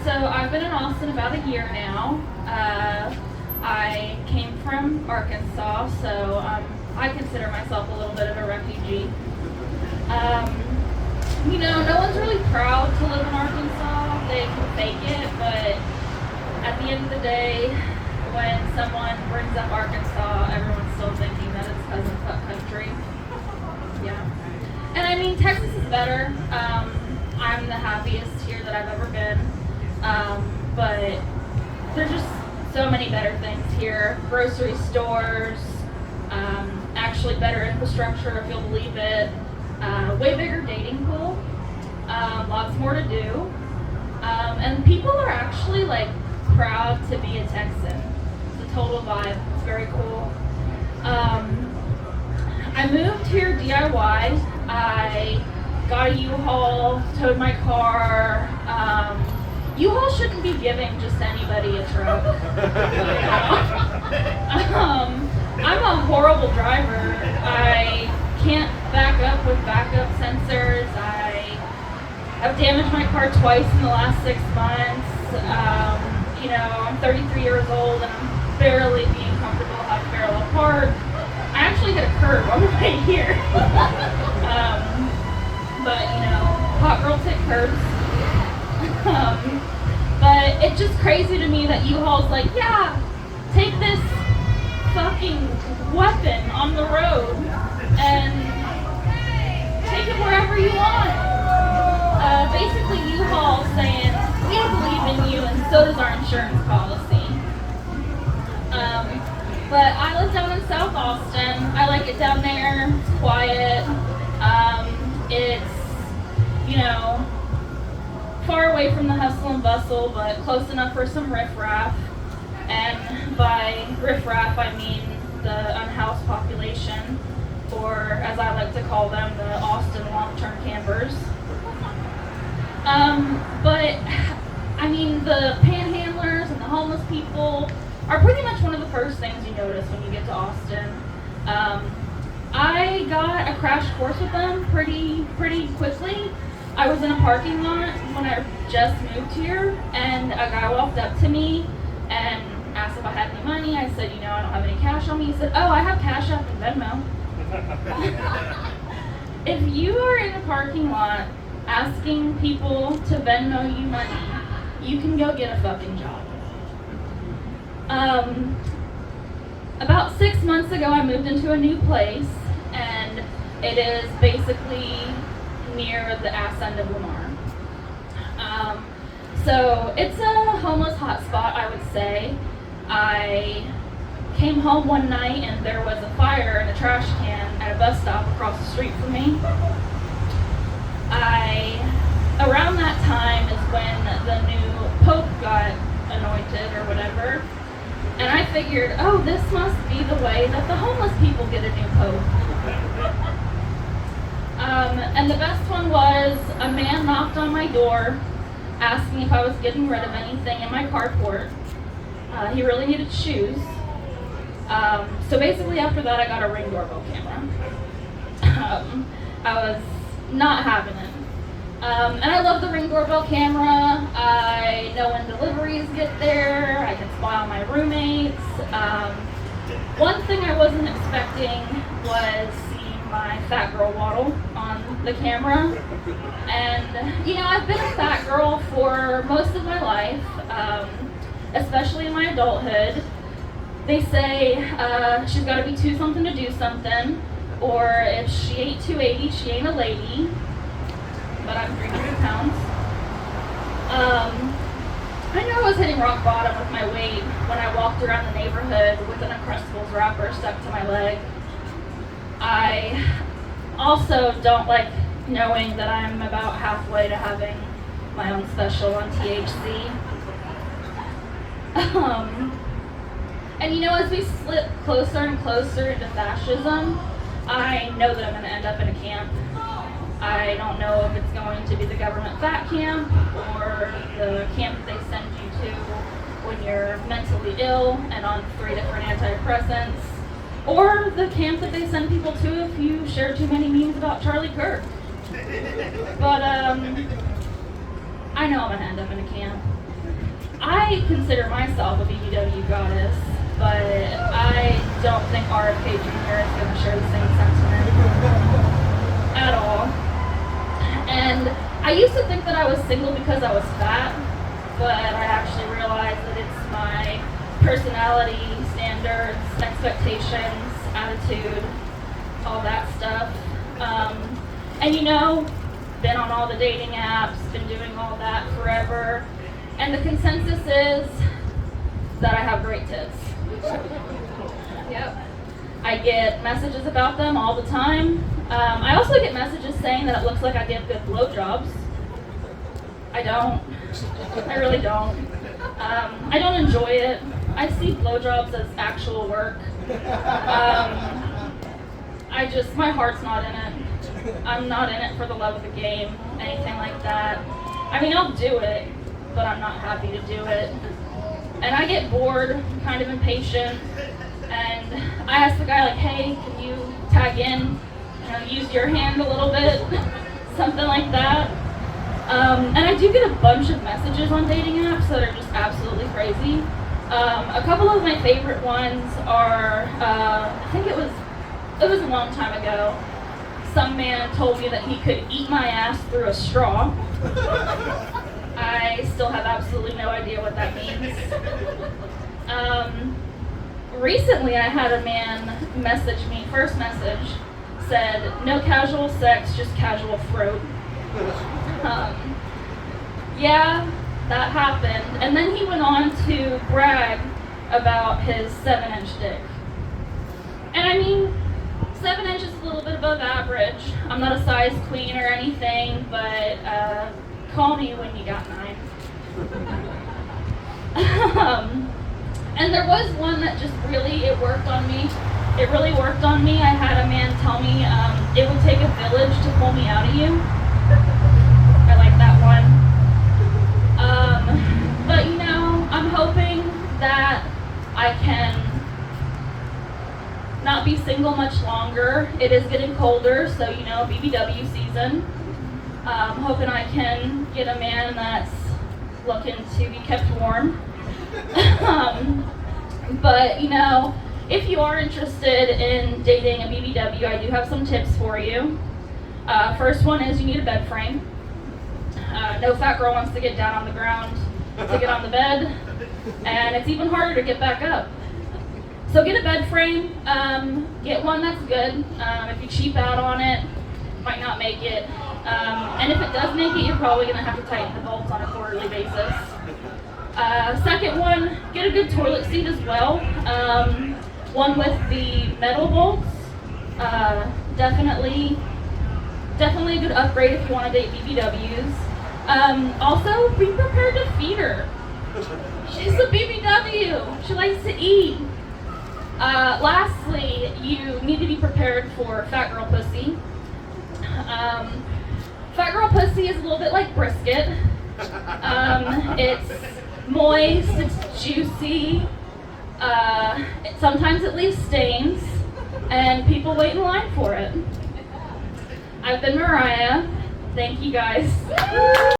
So I've been in Austin about a year now. I came from Arkansas, so I consider myself a little bit of a refugee. No one's really proud to live in Arkansas. They can fake it, but at the end of the day, when someone brings up Arkansas, everyone's still thinking that it's cousin fuck country. Yeah. And I mean, Texas is better. I'm the happiest here that I've ever been. But there's just so many better things here. Grocery stores, actually better infrastructure, if you'll believe it. Way bigger dating pool. Lots more to do. And people are actually like proud to be a Texan. It's a total vibe. It's very cool. I moved here DIY. I got a U-Haul, towed my car. U-Haul shouldn't be giving just anybody a truck. I'm a horrible driver. I can't back up with backup sensors. I've damaged my car twice in the last 6 months. I'm 33 years old and I'm barely being comfortable how to parallel park. I actually hit a curb on the way here. But hot girl tick curbs. But it's just crazy to me that U-Haul's like, yeah, take this fucking weapon on the road and take it wherever you want. Basically U-Haul saying, we believe in you and so does our insurance policy. But I live down in South Austin. I like it down there. It's quiet. It's, far away from the hustle and bustle, but close enough for some riffraff. And by riffraff, I mean the unhoused population, or as I like to call them, the Austin long-term campers. But I mean, the panhandlers and the homeless people are pretty much one of the first things you notice when you get to Austin. I got a crash course with them pretty quickly. I was in a parking lot when I just moved here, and a guy walked up to me and asked if I had any money. I said, I don't have any cash on me. He said, oh, I have Cash App and Venmo. If you are in a parking lot asking people to Venmo you money, you can go get a fucking job. About 6 months ago, I moved into a new place, and it is basically near the ass end of Lamar. So it's a homeless hotspot, I would say. I came home one night and there was a fire in a trash can at a bus stop across the street from me. Around that time is when the new Pope got anointed or whatever. And I figured, oh, this must be the way that the homeless people get a new Pope. And the best one was a man knocked on my door asking if I was getting rid of anything in my carport. He really needed shoes. So basically after that I got a Ring doorbell camera. I was not having it. And I love the Ring doorbell camera. I know when deliveries get there. I can spy on my roommates. One thing I wasn't expecting was seeing my fat girl waddle on the camera. And, I've been a fat girl for most of my life, especially in my adulthood. They say she's got to be 2 something to do something, or if she ain't 280, she ain't a lady. But I'm 300 pounds. I knew I was hitting rock bottom with my weight when I walked around the neighborhood with an Uncrustables wrapper stuck to my leg. I also don't like knowing that I'm about halfway to having my own special on THC. And as we slip closer and closer into fascism, I know that I'm going to end up in a camp. I don't know if it's going to be the government fat camp or the camp that they send you to when you're mentally ill and on 3 different antidepressants, or the camp that they send people to if you share too many memes about Charlie Kirk. But I I know I'm gonna end up in a camp. I consider myself a BBW goddess, but I don't think RFK Jr. is gonna share the same sentiment at all. And I used to think that I was single because I was fat, but I actually realized that it's my personality, standards, expectations, attitude, all that stuff. And you know, been on all the dating apps, been doing all that forever, and the consensus is that I have great tits. Yep. I get messages about them all the time. I also get messages saying that it looks like I give good blowjobs. I don't. I really don't. I don't enjoy it. I see blowjobs as actual work. My heart's not in it. I'm not in it for the love of the game, anything like that. I mean, I'll do it, but I'm not happy to do it. And I get bored, kind of impatient, and I ask the guy, like, hey, can you tag in, use your hand a little bit, something like that. And I do get a bunch of messages on dating apps that are just absolutely crazy. A couple of my favorite ones are, I think it was a long time ago. Some man told me that he could eat my ass through a straw. I still have absolutely no idea what that means. Recently I had a man message me, first message, said, no casual sex, just casual throat. Yeah, that happened. And then he went on to brag about his 7-inch dick. And I mean, 7 inches is a little bit above average. I'm not a size queen or anything, but call me when you got 9. And there was one that just really, it worked on me. It really worked on me. I had a man tell me it would take a village to pull me out of you. I like that one. But I'm hoping that I can not be single much longer. It is getting colder, so BBW season. I'm hoping I can get a man that's looking to be kept warm. But if you are interested in dating a BBW, I do have some tips for you. First one is you need a bed frame. No fat girl wants to get down on the ground to get on the bed, and it's even harder to get back up. So get a bed frame, get one that's good. If you cheap out on it, might not make it. And if it does make it, you're probably gonna have to tighten the bolts on a quarterly basis. Second one, get a good toilet seat as well. One with the metal bolts. Definitely a good upgrade if you want to date BBWs. Also, be prepared to feed her. She's a BBW. She likes to eat. Lastly, you need to be prepared for fat girl pussy. Fat girl pussy is a little bit like brisket. It's moist, it's juicy. Sometimes it leaves stains, and people wait in line for it. I've been Mariah. Thank you guys.